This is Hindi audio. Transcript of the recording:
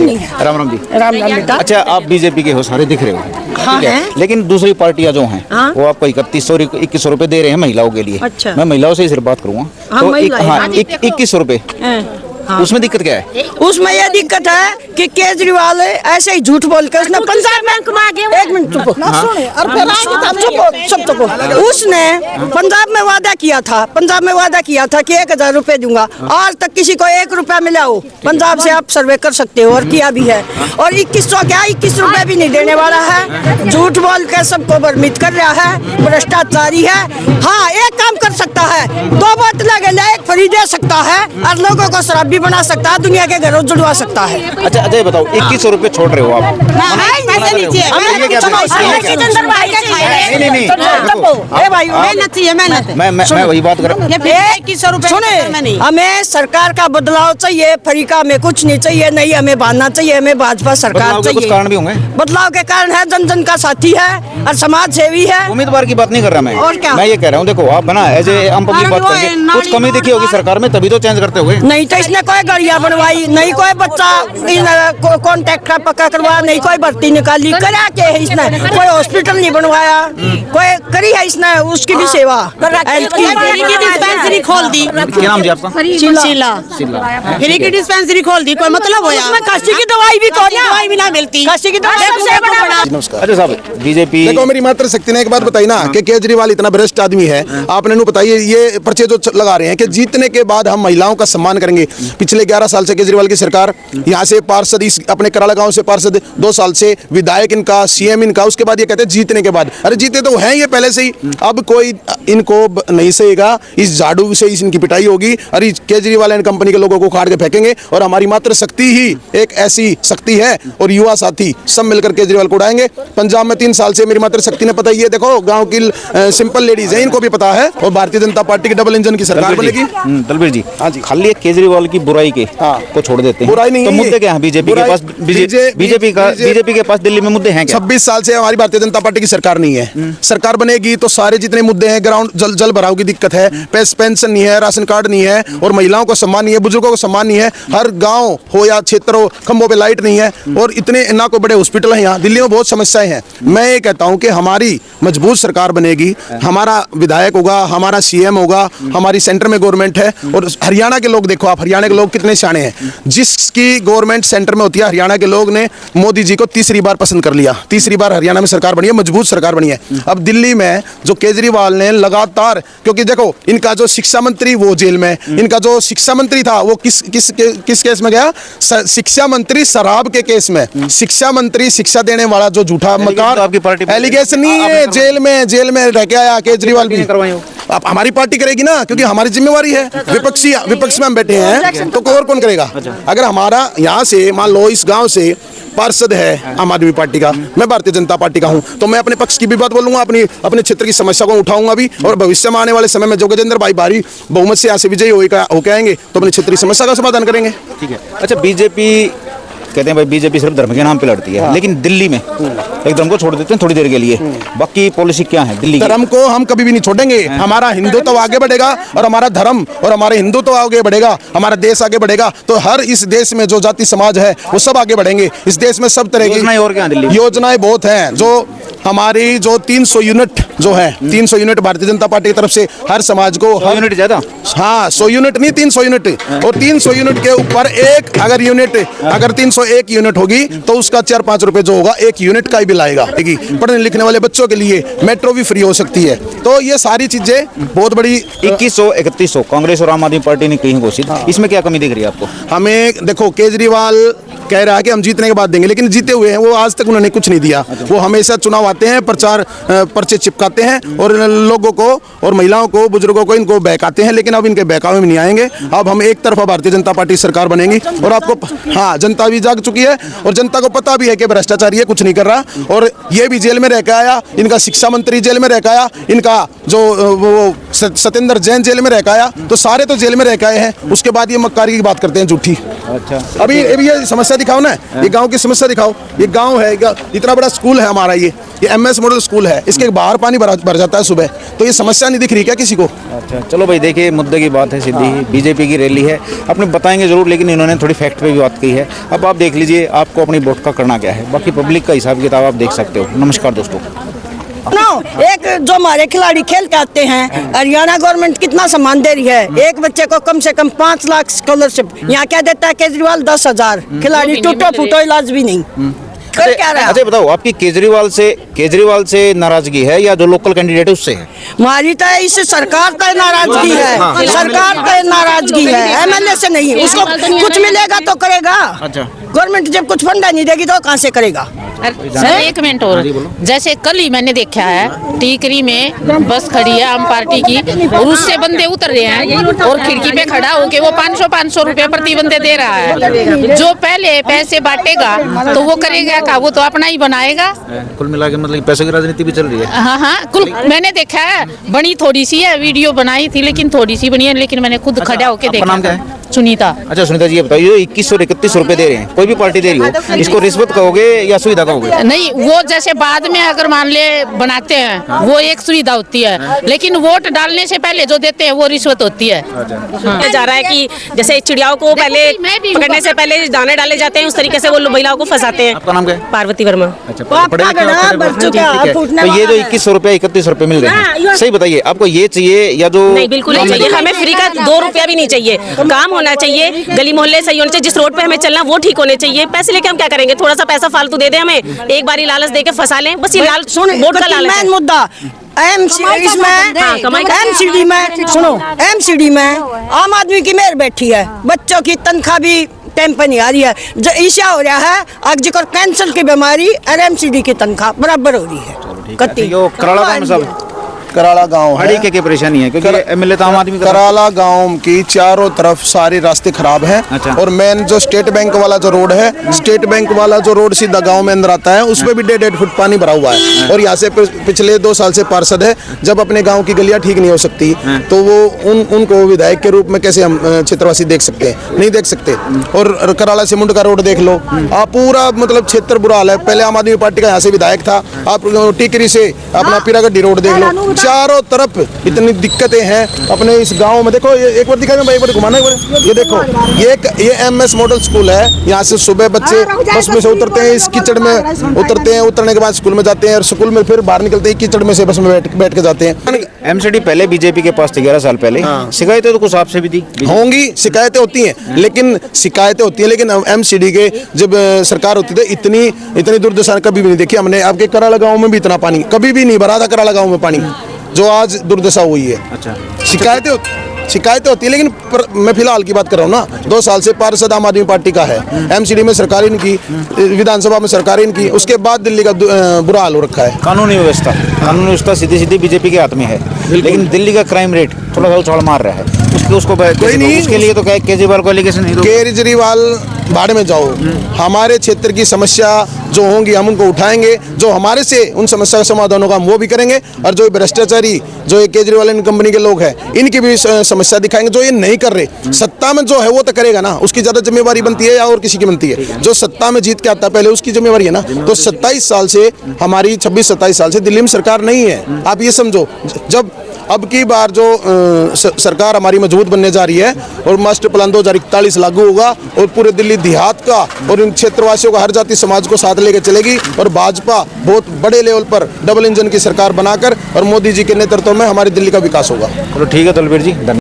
नहीं है। राम राम जी। राम राम बेटा। अच्छा, आप बीजेपी के हो, सारे दिख रहे हो, हाँ ठीक है। है। लेकिन दूसरी पार्टियां जो हैं हाँ? वो आपको 3100 रुपए दे रहे हैं महिलाओं के लिए। अच्छा। मैं महिलाओं से ही सिर्फ बात करूंगा। हाँ, तो महिलाएं। 2100 रुपए, हाँ। उसमें दिक्कत क्या है? उसमें यह दिक्कत है कि केजरीवाल ऐसे ही झूठ बोल के उसने पंजाब में एक मिनट चुप उसने पंजाब में वादा किया था कि 1000 रुपए दूंगा। आज तक किसी को 1 रुपया मिला हो? पंजाब से आप सर्वे कर सकते हो, और किया भी है। और 2100 क्या 21 रुपए भी नहीं देने वाला है। झूठ बोल के सबको भ्रमित कर रहा है, भ्रष्टाचारी है। हाँ, एक काम कर सकता है, 2 बोतलें ले एक फ्री दे सकता है और लोगों को शराब भी बना सकता है, दुनिया के घरों जुड़वा सकता है। अच्छा अच्छा, ये बताओ 2100 रुपए छोड़ रहे हो आप? मैं वही बात कर रहा हूँ। सुने, हमें सरकार का बदलाव चाहिए, फरीका में कुछ नहीं चाहिए। नहीं, हमें बांधना चाहिए, हमें भाजपा सरकार बदलाव के कुछ चाहिए। कारण भी होंगे। बदलाव के कारण है, जन जन का साथी है और समाज सेवी है। उम्मीदवार की बात नहीं कर रहा मैं। और क्या? मैं ये कह रहा हूँ, देखो आप बना एज ए आम पब्लिक बात करेंगे, कुछ कमी दिखी होगी सरकार में, तभी तो चेंज करते हुए। नहीं तो इसने कोई गाड़ियाँ बनवाई, नहीं कोई बच्चा कॉन्ट्रैक्ट का पक्का करवाया, नहीं कोई भर्ती निकाली। करा के है इसने, कोई हॉस्पिटल नहीं बनवाया, कोई करी है इसने उसकी भी सेवा। डिस्पेंसरी खोल दी। क्या नाम जी आपका? शीला फ्री की डिस्पेंसरी खोल दी, कोई मतलब होया? उसमें काशी की दवाई भी तो दवाई भी ना मिलती। काशी की दवाई सबसे बड़ा। नमस्कार। अच्छा साहब, बीजेपी देखो, मेरी मातृशक्ति ने एक बात बताई ना कि केजरीवाल इतना भ्रष्ट आदमी है। आपने नु बताइए, ये पर्चे जो लगा रहे हैं कि जीतने के बाद हम महिलाओं का सम्मान करेंगे। पिछले 11 साल से केजरीवाल की सरकार, यहाँ से पार्षद, इस अपने कराला गांव से पार्षद 2 साल से, विधायक इनका, सीएम इनका, उसके बाद ये कहते हैं जीतने के बाद। अरे जीते तो हैं ये पहले से ही, अब कोई इनको नहीं सहेगा। इस झाड़ू से इनकी पिटाई होगी और इस केजरीवाल एंड कंपनी के लोगों को उखाड़ के फेंकेंगे। और हमारी मातृशक्ति ही एक ऐसी शक्ति है, और युवा साथी सब मिलकर केजरीवाल को उड़ाएंगे। पंजाब में 3 साल से मेरी मातृशक्ति ने पता ही है, देखो गांव की सिंपल लेडीज है, इनको भी पता है। और भारतीय जनता पार्टी की डबल इंजन की सरकार बनेगी। दलबीर जी, हाँ जी। खाली एक केजरीवाल की बुराई के को छोड़ देते हैं, बुराई नहीं तो है मुद्दे ये। क्या हैं बीजेपी के पास? बीजेपी के पास दिल्ली में मुद्दे हैं क्या? 26 साल से हमारी भारतीय जनता पार्टी की सरकार नहीं है। सरकार बनेगी तो सारे जितने मुद्दे हैं, ग्राउंड जल भराव की दिक्कत है, पेंशन नहीं है, राशन कार्ड नहीं है, और महिलाओं को सम्मान नहीं है, बुजुर्गों को सम्मान नहीं है। हर गांव हो या क्षेत्र हो, खंभों पे लाइट नहीं है, और इतने ना को बड़े हॉस्पिटल हैं यहाँ। दिल्ली में बहुत समस्याएं हैं। मैं ये कहता हूँ कि हमारी मजबूत सरकार बनेगी, हमारा विधायक होगा, हमारा सीएम होगा, हमारी सेंटर में गवर्नमेंट है। और हरियाणा के लोग देखो आप, हरियाणा के लोग कितने शाणे हैं। जिसकी गवर्नमेंट सेंटर में होती है, हरियाणा के लोग ने मोदी जी को तीसरी बार पसंद कर लिया। तीसरी बार हरियाणा में सरकार बनी है, मजबूत सरकार बनी है। अब दिल्ली में जो केजरीवाल ने लगातार, क्योंकि देखो इनका जो शिक्षा मंत्री वो जेल में, इनका जो शिक्षा मंत्री था वो किस केस में गया? शिक्षा मंत्री शराब के केस में। शिक्षा मंत्री शिक्षा देने वाला जो झूठा मकार, आपकी पार्टी एलिगेशन नहीं है, जेल में रह के आया केजरीवाल भी। अब हमारी पार्टी करेगी ना, क्योंकि हमारी जिम्मेवारी है। विपक्ष में हम बैठे हैं तो और कौन करेगा? अगर हमारा यहाँ से मान लो इस गांव से पार्षद है आम आदमी पार्टी का, मैं भारतीय जनता पार्टी का हूँ, तो मैं अपने पक्ष की भी बात बोलूंगा, अपने क्षेत्र की समस्या को उठाऊंगा भी। और भविष्य में आने वाले समय में जो गजेंद्र भाई भारी बहुमत से यहाँ से विजयी होके आएंगे तो अपने क्षेत्र की समस्या का समाधान करेंगे। ठीक है। अच्छा, बीजेपी कहते हैं भाई बीजेपी सिर्फ धर्म के नाम पे लड़ती है, लेकिन दिल्ली में एक धर्म को छोड़ देते हैं थोड़ी देर के लिए। बाकी पॉलिसी क्या है दिल्ली की? धर्म को हम कभी भी नहीं छोड़ेंगे। हमारा हिंदुत्व तो आगे बढ़ेगा, और हमारा धर्म और हमारे हिंदुत्व तो आगे बढ़ेगा, हमारा देश आगे बढ़ेगा। तो हर इस देश में जो जाति समाज है वो सब आगे बढ़ेंगे। इस देश में सब तरह की योजनाएं और क्या हैं दिल्ली में? योजनाएं बहुत हैं। जो हमारी जो 300 यूनिट जो है, 300 यूनिट भारतीय जनता पार्टी की तरफ से हर समाज को, हर यूनिट ज्यादा, हाँ 100 यूनिट नहीं 300 यूनिट। और 300 यूनिट के ऊपर एक अगर 301 यूनिट होगी तो उसका 4-5 रुपए जो होगा 1 यूनिट का ही बिल आएगा। पढ़ने लिखने वाले बच्चों के लिए मेट्रो भी फ्री हो सकती है। तो ये सारी चीजें बहुत बड़ी। 2100 3100 कांग्रेस और आम आदमी पार्टी ने कहीं घोषित, इसमें क्या कमी दिख रही है आपको? हमें देखो, केजरीवाल कह रहा है कि हम जीतने के बाद देंगे, लेकिन जीते हुए हैं वो, आज तक उन्होंने कुछ नहीं दिया। वो हमेशा चुनाव आते हैं, प्रचार पर्चे चिपकाते हैं और लोगों को और महिलाओं को, बुजुर्गों को इनको बहकाते हैं, लेकिन अब इनके बहकावे में नहीं आएंगे। अब हम एक तरफा भारतीय जनता पार्टी सरकार बनेगी। और आपको हाँ, जनता भी जाग चुकी है और जनता को पता भी है कि भ्रष्टाचारी है, कुछ नहीं कर रहा। और ये भी जेल में रह के आया, इनका शिक्षा मंत्री जेल में रह के आया, इनका जो वो सत्येंद्र जैन जेल में रह के आया, तो सारे तो जेल में रह के आए हैं। उसके बाद ये मक्कारी की बात करते हैं झूठी। अच्छा, अभी ये समस्या दिखाओ ना, ये गांव की समस्या दिखाओ। ये गांव है, इतना बड़ा स्कूल है हमारा, ये एमएस मॉडल स्कूल है, इसके बाहर पानी भर जाता है सुबह। तो ये समस्या नहीं दिख रही क्या किसी को? अच्छा चलो भाई, देखिए मुद्दे की बात है सीधी, बीजेपी की रैली है, अपने बताएंगे जरूर, लेकिन इन्होंने थोड़ी फैक्ट पे भी बात की है। अब आप देख लीजिए आपको अपनी वोट का करना क्या है, बाकी पब्लिक का हिसाब किताब आप देख सकते हो। नमस्कार दोस्तों। एक जो हमारे खिलाड़ी खेल के आते हैं, हरियाणा गवर्नमेंट कितना सम्मान दे रही है, एक बच्चे को कम से कम 5 लाख स्कॉलरशिप, यहाँ क्या देता है केजरीवाल 10,000, खिलाड़ी टूटो फूटो इलाज भी नहीं कर क्या रहा है। अच्छा बताओ, आपकी केजरीवाल से नाराजगी है या जो लोकल कैंडिडेट है उससे है? हमारी तो इस सरकार का नाराजगी है, सरकार का नाराजगी है, एमएलए से नहीं। उसको कुछ मिलेगा तो करेगा, अच्छा गवर्नमेंट जब कुछ फंडा नहीं देगी तो कहाँ से करेगा? सर एक मिनट और, जैसे कल ही मैंने देखा है टीकरी में बस खड़ी है आम पार्टी की, और उससे बंदे उतर रहे हैं और खिड़की पे खड़ा होके वो 500 रुपए प्रति बंदे दे रहा है। जो पहले पैसे बांटेगा तो वो करेगा का, वो तो अपना ही बनाएगा। कुल मिला के मतलब पैसों की राजनीति भी चल रही है। हाँ कुल मैंने देखा है, बनी थोड़ी सी है, वीडियो बनाई थी लेकिन थोड़ी सी बनी है, लेकिन मैंने खुद खड़ा होके देखा। नाम क्या है? सुनीता। अच्छा सुनीता जी, ये बताइए 21 और 31 रुपए दे रहे हैं, कोई भी पार्टी दे रही हो, इसको रिश्वत कहोगे या सुविधा कहोगे? नहीं, वो जैसे बाद में अगर मान ले बनाते हैं वो एक सुविधा होती है, लेकिन वोट डालने से पहले जो देते हैं वो रिश्वत होती है। हाँ। जा रहा है कि जैसे चिड़ियाओं को पहले पकड़ने से पहले दाने डाले जाते हैं, उस तरीके से वो महिलाओं को फंसाते हैं। आपका नाम क्या है? पार्वती वर्मा। अच्छा, पढ़े लिखे हो, तो ये जो 21 रुपए 31 रुपए मिल रहे हैं, सही बताइए आपको ये चाहिए या जो? नहीं बिल्कुल नहीं चाहिए, हमें फ्री का 2 रुपया भी नहीं चाहिए, काम होना चाहिए, गली मोहल्ले सही होने चाहिए, जिस रोड पे हमें चलना वो ठीक होने चाहिए। पैसे लेके हम क्या करेंगे? थोड़ा सा पैसा फालतू दे दे हमें, एक बारी लालच देके फंसा लें, बस ये वोट का लालच है। मुद्दा एमसीडी में आम आदमी की मेहर बैठी है, बच्चों की तनख्वाह भी टाइम पर नहीं आ रही है, जो ईशा हो रहा है आज जिक्र कैंसर की बीमारी और एमसीडी की तनख्वाह बराबर हो रही है। कत्ती कराला गाँव में सब कराला गांव है, क्या परेशानी है क्योंकि एमएलए तो आम आदमी का। कराला गांव की चारों तरफ सारे रास्ते खराब हैं। अच्छा। और मेन जो स्टेट बैंक वाला जो रोड है, स्टेट बैंक वाला जो रोड सीधा गांव में अंदर आता है, उसमें भी 1.5 फुट पानी भरा हुआ है। और यहाँ से पिछले 2 साल से पार्षद है, जब अपने गांव की गलियां ठीक नहीं हो सकती तो वो उनको विधायक के रूप में कैसे हम क्षेत्रवासी देख सकते हैं? नहीं देख सकते। और कराला से मुंड का रोड देख लो आप, पूरा मतलब क्षेत्र बुरा हाल है। पहले आम आदमी पार्टी का यहाँ से विधायक था, आप टिकरी से अपना पीरागड्डी रोड देख लो, चारों तरफ इतनी दिक्कतें हैं अपने इस गांव में। देखो ये एक बार दिखाएं भाई, एक बार घुमाना, ये देखो ये एमएस मॉडल स्कूल है। यहाँ से सुबह बच्चे बस में से उतरते हैं, इस कीचड़ में उतरते हैं, उतरने के बाद स्कूल में जाते हैं और स्कूल में फिर बाहर निकलते हैं कीचड़ में से बस में बैठ के जाते हैं। एमसीडी पहले बीजेपी के पास थी 11 साल पहले, शिकायतें तो कुछ आपसे भी थी होंगी, शिकायतें होती हैं, लेकिन एमसीडी के जब सरकार होती थी इतनी दुर्दशा कभी भी नहीं देखी हमने। आपके कराला गाँव में भी इतना पानी कभी भी नहीं भरा था, कराला गाँव में पानी जो आज दुर्दशा हुई है। अच्छा, शिकायतें होती है, लेकिन मैं फिलहाल की बात कर रहा हूँ ना, 2 साल से पार्षद आम आदमी पार्टी का है, एमसीडी में सरकार इनकी, विधानसभा में सरकार इनकी, उसके बाद दिल्ली का बुरा हाल हो रखा है। कानूनी व्यवस्था सीधी बीजेपी के हाथ में है, लेकिन दिल्ली का क्राइम रेट थोड़ा सा उछाल मार रहा है। उसको कोई नहीं, उसके लिए तो केजरीवाल को एलिगेशन नहीं दो। केजरीवाल भाड़ में जाओ, हमारे क्षेत्र की समस्या जो होंगी हम उनको उठाएंगे, जो हमारे से उन समस्या का समाधान होगा हम वो भी करेंगे। और जो भ्रष्टाचारी जो ये केजरीवाल इन कंपनी के लोग हैं, इनकी भी समस्या दिखाएंगे। जो ये नहीं कर रहे, सत्ता में जो है वो तो करेगा ना, उसकी ज्यादा जिम्मेवारी बनती है या और किसी की बनती है? जो सत्ता में जीत के आता है पहले उसकी जिम्मेवारी है ना। तो 27 साल से हमारी 26-27 साल से दिल्ली में सरकार नहीं है। आप ये समझो, जब अब की बार जो सरकार हमारी मजबूत बनने जा रही है और मास्टर प्लान 2041 लागू होगा और पूरे दिल्ली देहात का और इन क्षेत्रवासियों का, हर जाति समाज को साथ लेकर चलेगी और भाजपा बहुत बड़े लेवल पर डबल इंजन की सरकार बनाकर और मोदी जी के नेतृत्व में हमारी दिल्ली का विकास होगा। चलो ठीक है तलवीर जी।